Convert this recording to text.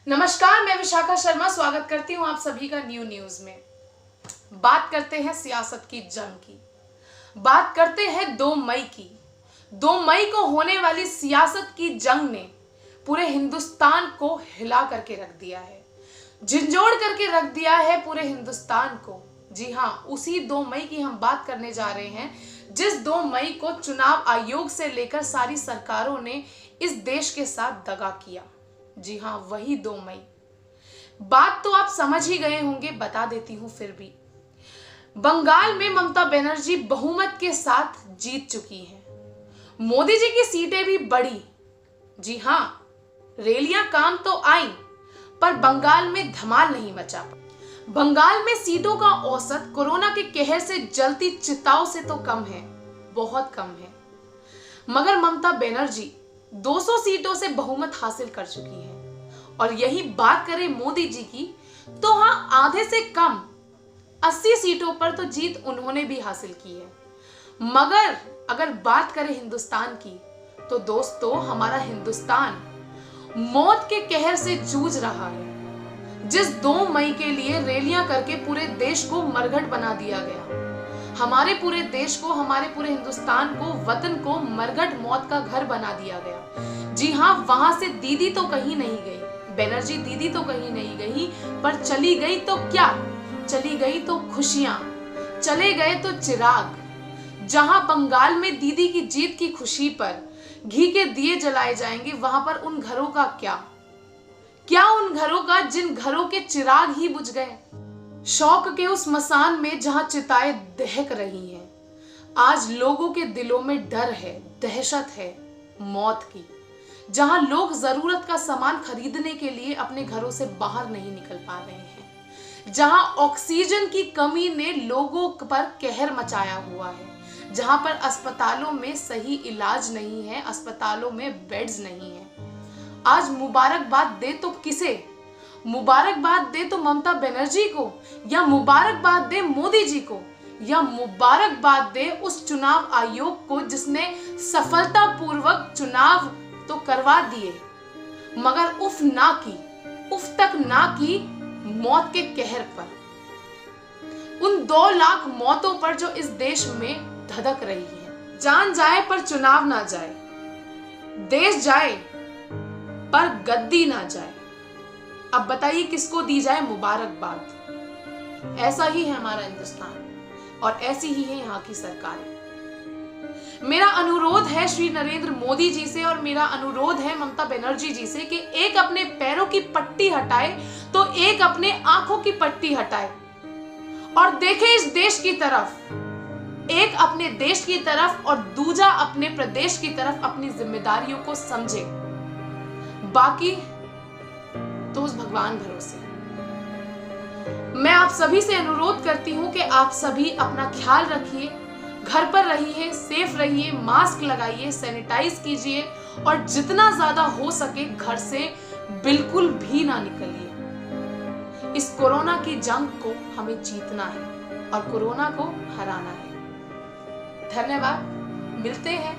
नमस्कार, मैं विशाखा शर्मा स्वागत करती हूं आप सभी का न्यूज में। बात करते हैं सियासत की जंग की, बात करते हैं 2 मई की। 2 मई को होने वाली सियासत की जंग ने पूरे हिंदुस्तान को हिला करके रख दिया है, झंझोड़ करके रख दिया है पूरे हिंदुस्तान को। जी हां, उसी 2 मई की हम बात करने जा रहे हैं, जिस 2 मई को चुनाव आयोग से लेकर सारी सरकारों ने इस देश के साथ दगा किया। जी हां, वही 2 मई। बात तो आप समझ ही गए होंगे, बता देती हूं फिर भी। बंगाल में ममता बनर्जी बहुमत के साथ जीत चुकी हैं। मोदी जी की सीटें भी बढ़ी। जी हां, रैलियां काम तो आई, पर बंगाल में धमाल नहीं मचा। बंगाल में सीटों का औसत कोरोना के कहर से जलती चिताओं से तो कम है, बहुत कम है। मगर ममता बनर्जी 200 सीटों से बहुमत हासिल कर चुकी है। और यही बात करें मोदी जी की, तो हां, आधे से कम 80 सीटों पर तो जीत उन्होंने भी हासिल की है। मगर अगर बात करें हिंदुस्तान की, तो दोस्तों, हमारा हिंदुस्तान मौत के कहर से जूझ रहा है। जिस 2 मई के लिए रैलियां करके पूरे देश को मरघट बना दिया गया, हमारे पूरे देश को, हमारे पूरे हिंदुस्तान को, वतन को मरघट मौत का घर बना दिया गया। जी हां, वहां से दीदी तो कहीं नहीं गई, बनर्जी दीदी तो कहीं नहीं गई, पर चली गई तो क्या? चली गई तो खुशियां, चले गए तो चिराग। जहां बंगाल में दीदी की जीत की खुशी पर घी के दिए जलाए जाएंगे, वहां पर उन घरों का क्या उन घरों का जिन घरों के चिराग ही बुझ गए। शौक के उस मसान में जहां चिताएं दहक रही हैं, आज लोगों के दिलों में डर है, दहशत है मौत की। जहां लोग जरूरत का सामान खरीदने के लिए अपने घरों से बाहर नहीं निकल पा रहे हैं, जहां ऑक्सीजन की कमी ने लोगों पर कहर मचाया हुआ है, जहां पर अस्पतालों में सही इलाज नहीं है, अस्पतालों में बेड्स नहीं है। आज मुबारकबाद दे तो किसे? मुबारकबाद दे तो ममता बनर्जी को, या मुबारकबाद दे मोदी जी को, या मुबारकबाद दे उस चुनाव आयोग को जिसने सफलतापूर्वक चुनाव तो करवा दिए, मगर उफ तक ना की मौत के कहर पर, उन 2 लाख मौतों पर जो इस देश में धधक रही है। जान जाए पर चुनाव ना जाए, देश जाए पर गद्दी ना जाए। अब बताइए किसको दी जाए मुबारकबाद? ऐसा ही है हमारा हिंदुस्तान और ऐसी ही है यहाँ की सरकारें। मेरा अनुरोध है श्री नरेंद्र मोदी जी से और मेरा अनुरोध है ममता बनर्जी जी से कि एक अपने पैरों की पट्टी हटाए तो एक अपने आंखों की पट्टी हटाए और देखे इस देश की तरफ, एक अपने देश की तरफ और दूजा अपने प्रदेश की तरफ अपनी जिम्मेदारियों को समझे। बाकी तो उस भगवान भरोसे। मैं आप सभी से अनुरोध करती हूं कि आप सभी अपना ख्याल रखिए, घर पर रहिए, सेफ रहिए, मास्क लगाइए, सैनिटाइज कीजिए और जितना ज्यादा हो सके घर से बिल्कुल भी ना निकलिए। इस कोरोना की जंग को हमें जीतना है और कोरोना को हराना है। धन्यवाद, मिलते हैं